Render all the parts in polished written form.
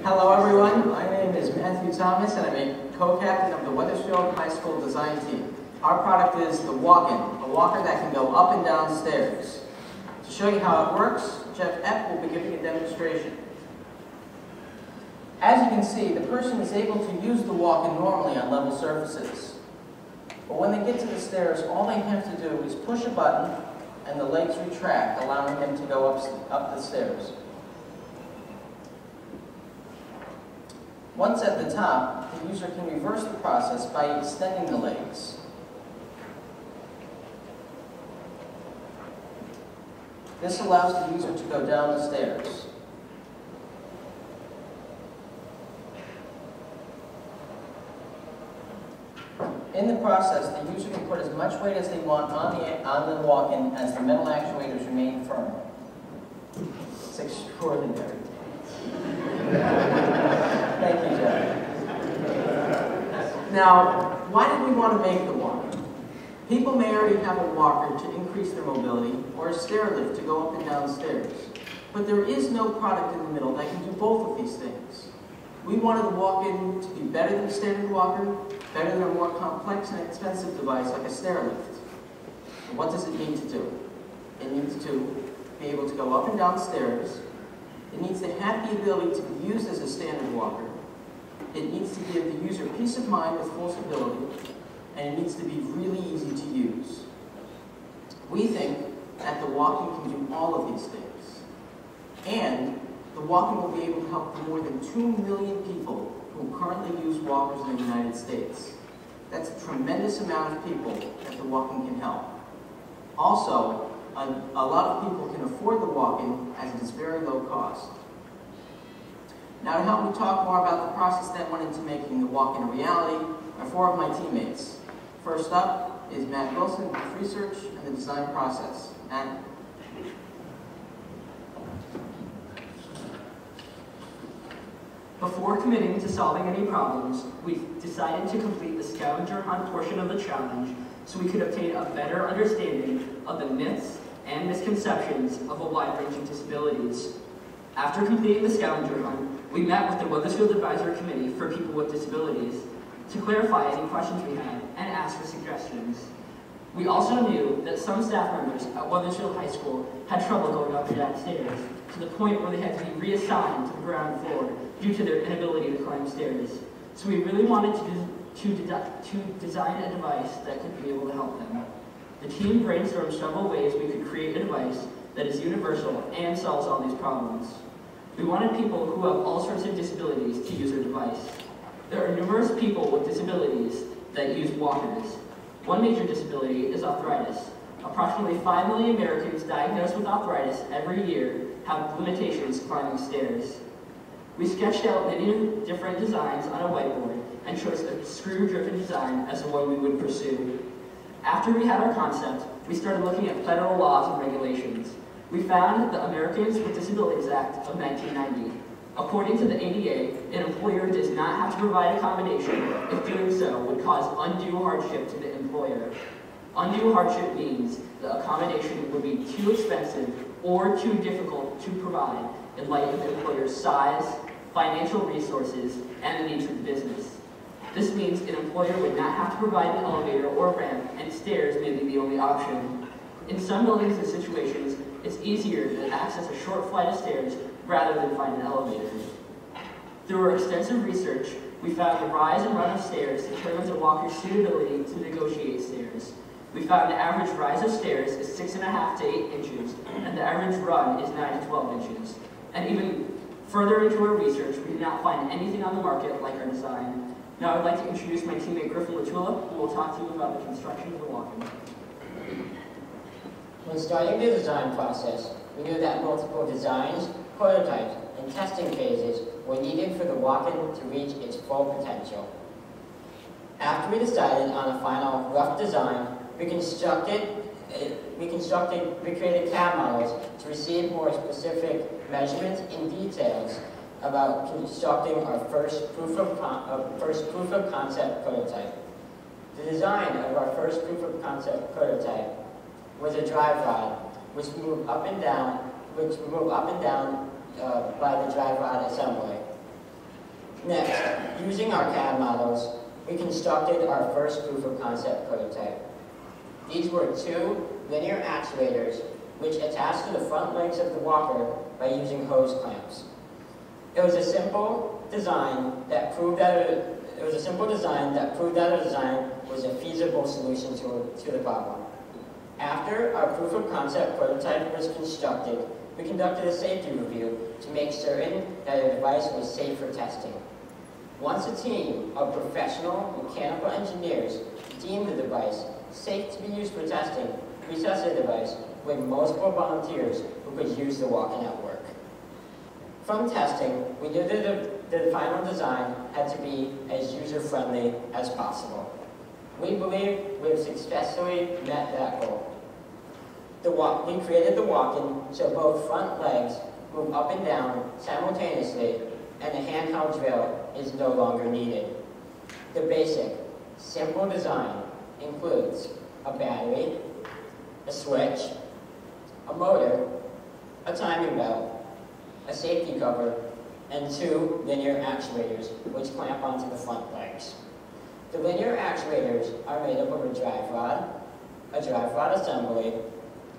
Hello everyone, my name is Matthew Thomas and I'm a co-captain of the Wethersfield High School design team. Our product is the Walk-In, a walker that can go up and down stairs. To show you how it works, Jeff Epp will be giving a demonstration. As you can see, the person is able to use the Walk-In normally on level surfaces. But when they get to the stairs, all they have to do is push a button and the legs retract, allowing them to go up the stairs. Once at the top, the user can reverse the process by extending the legs. This allows the user to go down the stairs. In the process, the user can put as much weight as they want on the Walk-In as the metal actuators remain firm. It's extraordinary. Thank you, Jeff. Now, why did we want to make the Walk-In? People may already have a walker to increase their mobility or a stair lift to go up and down stairs. But there is no product in the middle that can do both of these things. We wanted the Walk-In to be better than a standard walker, better than a more complex and expensive device like a stair lift. And what does it need to do? It needs to be able to go up and down stairs. It needs to have the ability to be used as a standard walker. It needs to give the user peace of mind with full stability. And it needs to be really easy to use. We think that the Walk-In can do all of these things. And the Walk-In will be able to help the more than 2 million people who currently use walkers in the United States. That's a tremendous amount of people that the Walk-In can help. Also, a lot of people can afford the Walk-In as it is very low cost. Now, to help me talk more about the process that went into making the Walk-In a reality are 4 of my teammates. First up is Matt Wilson with research and the design process. Matt? Before committing to solving any problems, we decided to complete the scavenger hunt portion of the challenge so we could obtain a better understanding of the myths and misconceptions of a wide range of disabilities. After completing the scavenger hunt, we met with the Wethersfield Advisory Committee for People with Disabilities to clarify any questions we had and ask for suggestions. We also knew that some staff members at Wethersfield High School had trouble going up and down stairs, to the point where they had to be reassigned to the ground floor due to their inability to climb stairs. So we really wanted to design a device that could be able to help them. The team brainstormed several ways we could create a device that is universal and solves all these problems. We wanted people who have all sorts of disabilities to use our device. There are numerous people with disabilities that use walkers. One major disability is arthritis. Approximately 5 million Americans diagnosed with arthritis every year have limitations climbing stairs. We sketched out many different designs on a whiteboard and chose a screw-driven design as the one we would pursue. After we had our concept, we started looking at federal laws and regulations. We found the Americans with Disabilities Act of 1990. According to the ADA, an employer does not have to provide accommodation if doing so would cause undue hardship to the employer. Undue hardship means the accommodation would be too expensive or too difficult to provide in light of the employer's size, financial resources, and the needs of the business. This means an employer would not have to provide an elevator or ramp, and stairs may be the only option. In some buildings and situations, it's easier to access a short flight of stairs rather than find an elevator. Through our extensive research, we found the rise and run of stairs determines a walker's suitability to negotiate stairs. We found the average rise of stairs is 6.5 to 8 inches, and the average run is 9 to 12 inches. And even further into our research, we did not find anything on the market like our design. Now I'd like to introduce my teammate Griffin Latula, who will talk to you about the construction of the Walk-In. When starting the design process, we knew that multiple designs, prototypes, and testing phases were needed for the Walk-In to reach its full potential. After we decided on a final rough design, we created CAD models to receive more specific measurements and details about constructing our first proof of concept prototype. The design of our first proof of concept prototype was a drive rod, which moved up and down by the drive rod assembly. Next, using our CAD models, we constructed our first proof of concept prototype. These were two linear actuators which attached to the front legs of the walker by using hose clamps. It was a simple design that proved that our design was a feasible solution to the problem. After our proof of concept prototype was constructed, we conducted a safety review to make certain that the device was safe for testing. Once a team of professional mechanical engineers deemed the device safe to be used for testing, we tested the device with multiple volunteers who could use the walk-in at work. From testing, we knew that the final design had to be as user-friendly as possible. We believe we have successfully met that goal. We created the walk-in so both front legs move up and down simultaneously, and the handheld drill is no longer needed. The basic, simple design includes a battery, a switch, a motor, a timing belt, a safety cover, and two linear actuators which clamp onto the front legs. The linear actuators are made up of a drive rod assembly,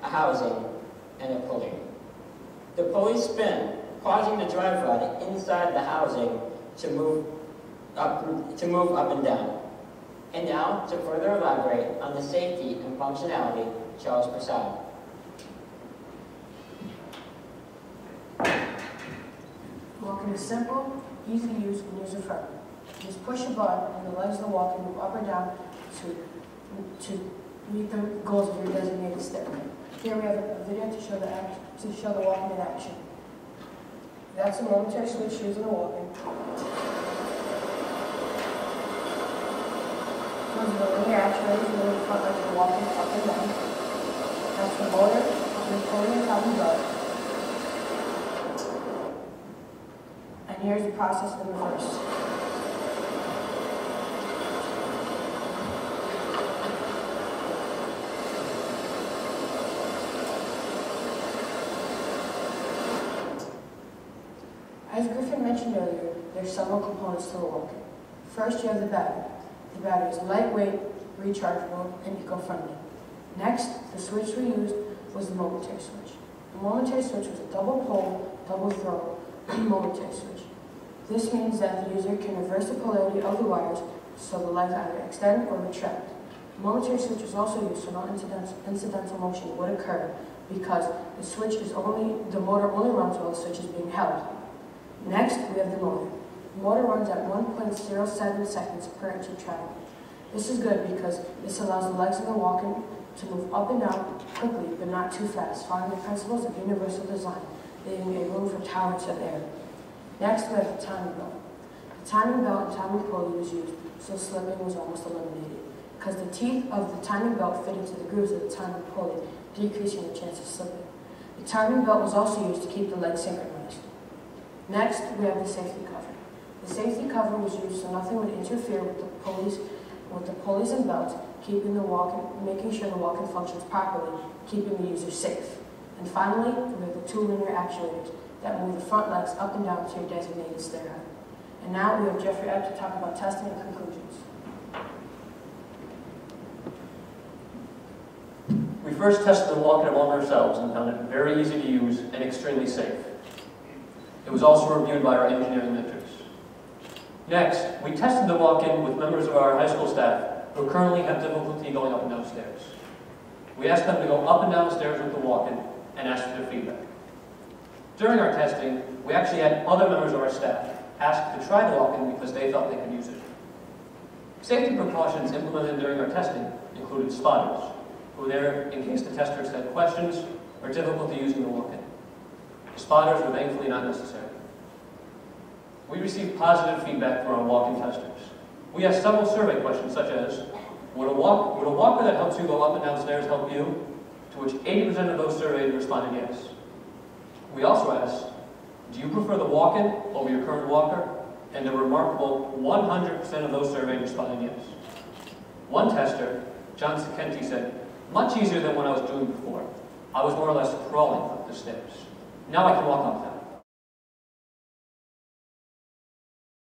a housing, and a pulley. The pulleys spin, causing the drive rod inside the housing to move up and down. And now, to further elaborate on the safety and functionality, Charles Prasad. Walk-in is simple, easy to use, and user-friendly. Just push a button and the legs of the walk-in move up or down to meet the goals of your designated step. Here we have a video to show the walk-in in action. That's a momentary switch used in the walk-in. Those are the linear actuators moving the front legs of the walk-in up and down. That's the motor, the pulley, and top and belt. And here's the process in reverse. As Griffin mentioned earlier, there are several components to the walk-in. First, you have the battery. The battery is lightweight, rechargeable, and eco-friendly. Next, the switch we used was the momentary switch. The momentary switch was a double pole, double throw momentary switch. This means that the user can reverse the polarity of the wires so the legs either extend or retract. The momentary switch is also used so no incidental motion would occur because the motor only runs while the switch is being held. Next, we have the motor. The motor runs at 1.07 seconds per inch of travel. This is good because this allows the legs of the walk-in to move up and down quickly but not too fast, following the principles of universal design, leaving a room for tolerance of air. Next, we have the timing belt. The timing belt and timing pulley was used, so slipping was almost eliminated, because the teeth of the timing belt fit into the grooves of the timing pulley, decreasing the chance of slipping. The timing belt was also used to keep the legs synchronized. Next, we have the safety cover. The safety cover was used so nothing would interfere with the pulleys and belts, making sure the walk-in functions properly, keeping the user safe. And finally, we have the two linear actuators that move the front legs up and down to your designated stair height. And now we have Jeffrey Ebb to talk about testing and conclusions. We first tested the walk-in among ourselves and found it very easy to use and extremely safe. It was also reviewed by our engineering mentors. Next, we tested the walk-in with members of our high school staff who currently have difficulty going up and down stairs. We asked them to go up and down stairs with the walk-in and asked for their feedback. During our testing, we actually had other members of our staff ask to try the walk-in because they thought they could use it. Safety precautions implemented during our testing included spotters, who were there in case the testers had questions or difficulty using the walk-in. The spotters were thankfully not necessary. We received positive feedback from our walk-in testers. We asked several survey questions such as, would a walker that helps you go up and down stairs help you? To which 80% of those surveyed responded yes. We also asked, do you prefer the walk-in over your current walker? And a remarkable 100% of those surveyed responded yes. One tester, John Sikenti, said, much easier than what I was doing before. I was more or less crawling up the stairs. Now I can walk up them.